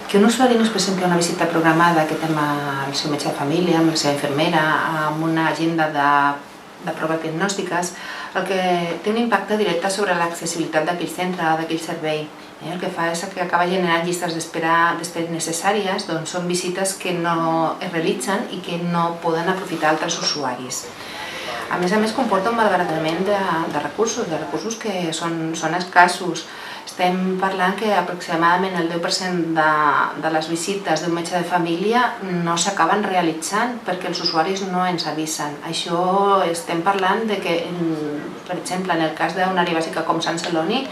Que un usuari no es presenti a una visita programada que té amb el seu metge de família, amb la seva infermera, amb una agenda de proves diagnòstiques, el que té un impacte directe sobre l'accessibilitat d'aquell centre, d'aquell servei. El que fa és que acaba generant llistes d'espera innecessàries, doncs són visites que no es realitzen i que no poden aprofitar altres usuaris. A més, comporta un malbaratament de recursos que són escassos. Estem parlant que aproximadament el 10% de les visites d'un metge de família no s'acaben realitzant perquè els usuaris no ens avisen. Això estem parlant de que, per exemple, en el cas d'una àrea bàsica com Sant Celoni,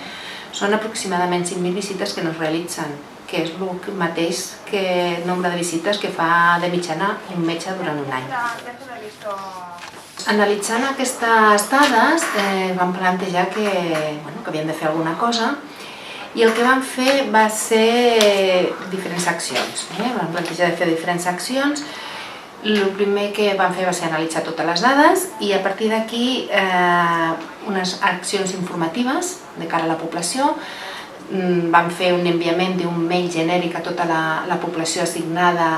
són aproximadament 5.000 visites que no es realitzen, que és el mateix que el nombre de visites que fa de mitjana un metge durant un any. Analitzant aquestes dades, vam plantejar que havíem de fer alguna cosa i el que vam fer va ser diferents accions. Vam plantejar de fer diferents accions. El primer que vam fer va ser analitzar totes les dades i a partir d'aquí unes accions informatives de cara a la població. Vam fer un enviament d'un mail genèric a tota la població assignada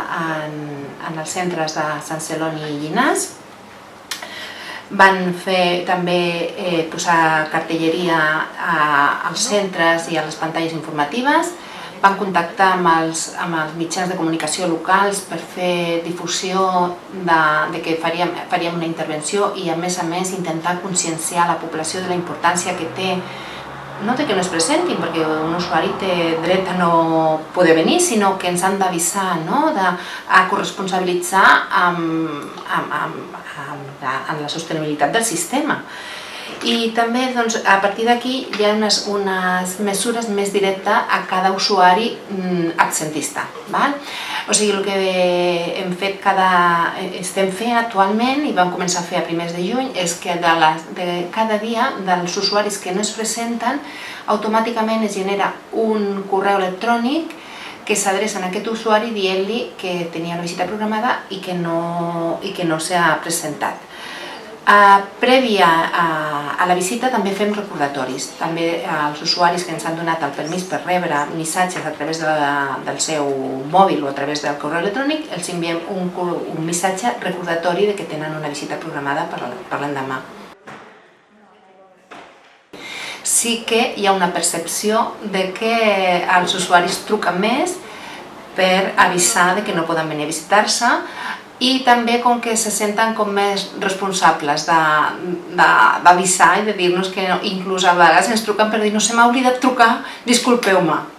en els centres de Sant Celoni i Llinars. Van fer també posar cartelleria als centres i a les pantalles informatives. Van contactar amb els mitjans de comunicació locals per fer difusió de que faríem una intervenció i a més intentar conscienciar la població de la importància que té, no de que no es presentin, perquè un usuari té dret a no poder venir, sinó que ens han d'avisar, a corresponsabilitzar amb la sostenibilitat del sistema. I també a partir d'aquí hi ha unes mesures més directes a cada usuari absentista. O sigui, el que estem fent actualment i vam començar a fer a primers de juny és que cada dia dels usuaris que no es presenten automàticament es genera un correu electrònic que s'adreça a aquest usuari dient-li que tenia una visita programada i que no s'ha presentat. Prèvia a la visita també fem recordatoris. També als usuaris que ens han donat el permís per rebre missatges a través del seu mòbil o a través del correu electrònic, els enviem un missatge recordatori que tenen una visita programada per l'endemà. Sí que hi ha una percepció de que els usuaris truquen més per avisar que no poden venir a visitar-se i també com que se senten com més responsables d'avisar i de dir-nos que inclús a vegades ens truquen per dir no se m'ha oblidat trucar, disculpeu-me.